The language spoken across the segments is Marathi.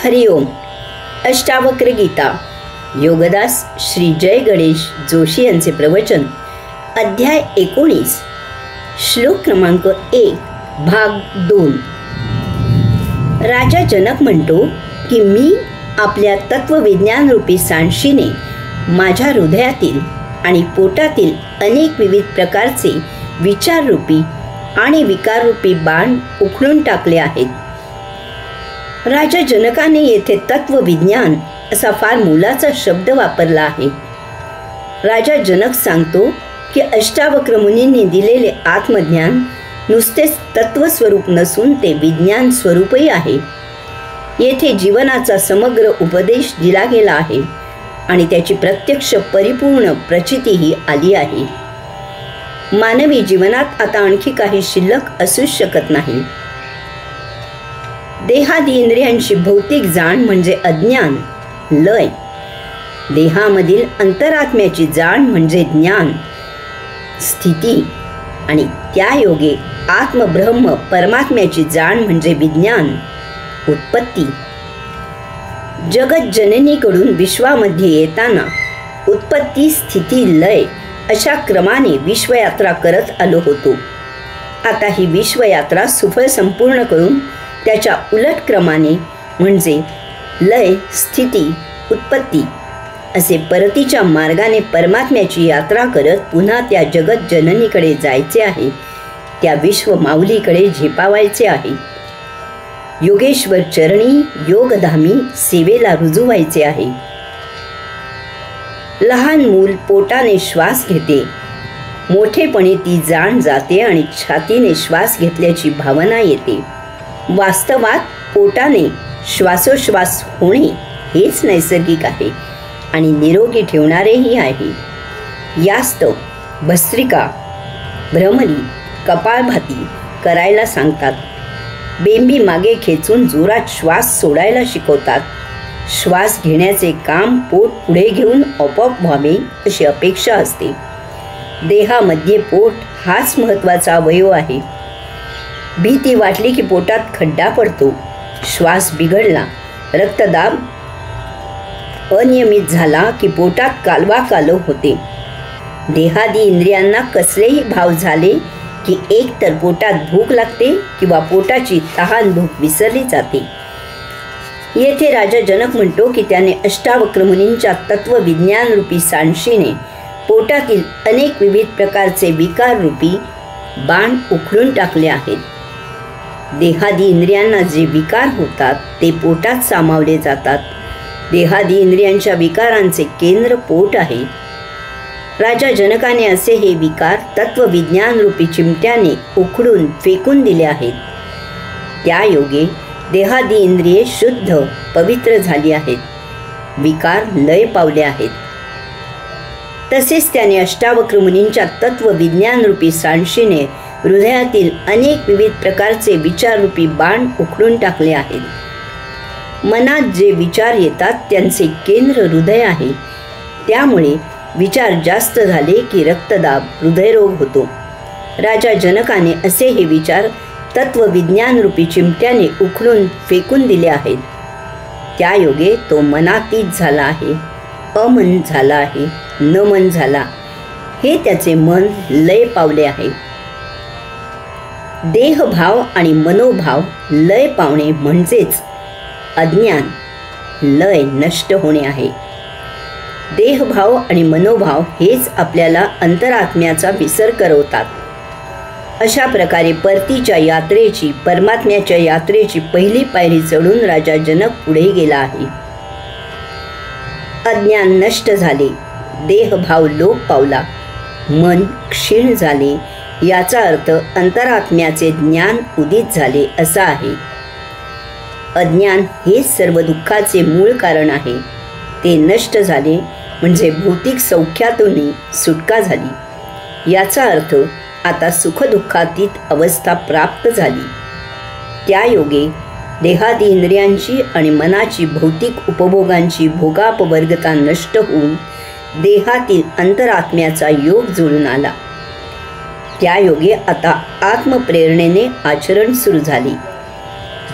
हरिओम. अष्टावक्र गीता योगदास श्री जय गणेश जोशी यांचे प्रवचन. अध्याय 19 श्लोक क्रमांक 1 भाग 2. राजा जनक म्हणतो की मी आपल्या तत्वविज्ञान रूपी सांडशीने माझ्या हृदयातील आणि पोटातील अनेक विविध प्रकारचे विचाररूपी आणि विकाररूपी बाण उखडून टाकले आहेत. राजा जनकाने येथे तत्वविज्ञान असा फार मोलाचा शब्द वापरला आहे. राजा जनक सांगतो की अष्टावक्र मुनींनी दिलेले आत्मज्ञान नुसतेच तत्वस्वरूप नसून ते विज्ञान स्वरूपही आहे. येथे जीवनाचा समग्र उपदेश दिला गेला आहे आणि त्याची प्रत्यक्ष परिपूर्ण प्रचितीही आली आहे. मानवी जीवनात आता आणखी काही शिल्लक असूच शकत नाही. देहादी इंद्रियांची भौतिक जाण म्हणजे अज्ञान, लय. देहामधील अंतरात्म्याची जाण म्हणजे ज्ञान, स्थिती. आणि त्या योगे आत्मब्रह्म परमात्म्याची जाण म्हणजे विज्ञान, उत्पत्ती. जगत जननीकडून विश्वामध्ये येताना उत्पत्ती, स्थिती, लय अशा क्रमाने विश्वयात्रा करत आलो होतो. आता ही विश्वयात्रा सुफळ संपूर्ण करून त्याच्या उलट क्रमाने म्हणजे लय, स्थिती, उत्पत्ती असे परतीच्या मार्गाने परमात्म्याची यात्रा करत पुन्हा त्या जगत जननीकडे जायचे आहे. त्या विश्व माऊलीकडे झेपावायचे आहे. योगेश्वर चरणी योगधामी सेवेला रुजू व्हायचे आहे. लहान मूल पोटाने श्वास घेते. मोठेपणी ती जाण जाते आणि छातीने श्वास घेतल्याची भावना येते. वास्तवात पोटाने श्वासोश्वास होणे हेच नैसर्गिक आहे आणि निरोगी ठेवणारेही आहे. यास्तव भस्त्रिका, भ्रमरी, कपाळभाती करायला सांगतात. बेंबी मागे खेचून जोरात श्वास सोडायला शिकवतात. श्वास घेण्याचे काम पोट पुढे घेऊन आपोआप व्हावे अशी अपेक्षा असते. देहामध्ये पोट हाच महत्त्वाचा अवयव आहे. भीती वाटली की पोटात खड्डा पडतो. श्वास बिघडला, रक्तदाब अनियमित झाला की पोटात कालवा कालव होते. देहादी इंद्रियांना कसलेही भाव झाले की एक तर पोटात भूक लागते किंवा पोटाची तहान भूक विसरली जाते. येथे राजा जनक म्हणतो की त्याने अष्टावक्र मुनींच्या तत्वविज्ञान रूपी सांडशीने पोटातील अनेक विविध प्रकारचे विकार रूपी बाण उखडून टाकले आहेत. देहादी इंद्रियांना जे विकार होतात ते पोटात सामावले जातात. देहादी इंद्रियांच्या विकारांचे केंद्र पोट आहे. राजा जनकाने असे हे विकार तत्वविज्ञान रूपी चिमट्याने उखडून फेकून दिले आहेत. त्या योगे देहादी इंद्रिये शुद्ध पवित्र झाली आहेत. विकार लय पावले आहेत. तसेच त्याने अष्टावक्र मुनींच्या तत्वविज्ञान रूपी सांडशीने हृदयातील अनेक विविध प्रकारचे विचाररूपी बाण उखडून टाकले आहेत. मनात जे विचार येतात त्यांचे केंद्र हृदय आहे. त्यामुळे विचार जास्त झाले की रक्तदाब, हृदयरोग होतो. राजा जनकाने असे हे विचार तत्वविज्ञान रूपी चिमट्याने उखडून फेकून दिले आहेत. त्या योगे तो मनातीत झाला आहे, अमन झाला आहे, न मन झाला. हे त्याचे मन लय पावले आहे. देहभाव आणि मनोभाव लय पावणे म्हणजेच अज्ञान, लय नष्ट होणे आहे. देहभाव आणि मनोभाव हेच आपल्याला अंतरात्म्याचा विसर करवतात. अशा प्रकारे परतीच्या यात्रेची, परमात्म्याच्या यात्रेची पहिली पायरी चढून राजा जनक पुढे गेला आहे. अज्ञान नष्ट झाले, देहभाव लोप पावला, मन क्षीण झाले. याचा अर्थ अंतरात्म्याचे ज्ञान उदित झाले असा आहे. अज्ञान हेच सर्व दुःखाचे मूळ कारण आहे. ते नष्ट झाले म्हणजे भौतिक सौख्यातूनही सुटका झाली. याचा अर्थ आता सुखदुःखातीत अवस्था प्राप्त झाली. त्या योगे देहादी इंद्रियांची आणि मनाची भौतिक उपभोगांची भोगापवर्गता नष्ट होऊन देहातील अंतरात्म्याचा योग जुळून आला. त्या योगे आता आत्मप्रेरणेने आचरण सुरू झाले.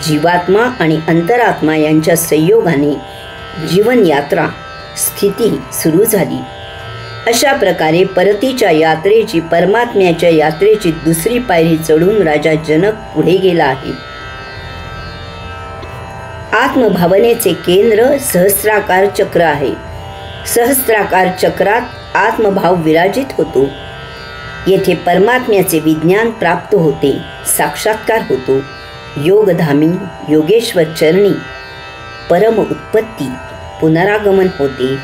जीवात्मा आणि अंतरात्मा यांच्या संयोगाने जीवनयात्रा स्थिती सुरू झाली. अशा प्रकारे परतीच्या यात्रेची, परमात्म्याच्या यात्रेची दुसरी पायरी चढून राजा जनक पुढे गेला आहे. आत्मभावनेचे केंद्र सहस्राकार चक्र आहे. सहस्राकार चक्रात आत्मभाव विराजित होतो. येथे परमात्म्याचे विज्ञान प्राप्त होते, साक्षात्कार होतो. योगधामी योगेश्वर चरणी परम उत्पत्ती पुनरागमन होते.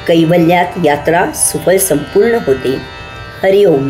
कैवल्यात यात्रा सुफल संपूर्ण होते. हरिओम.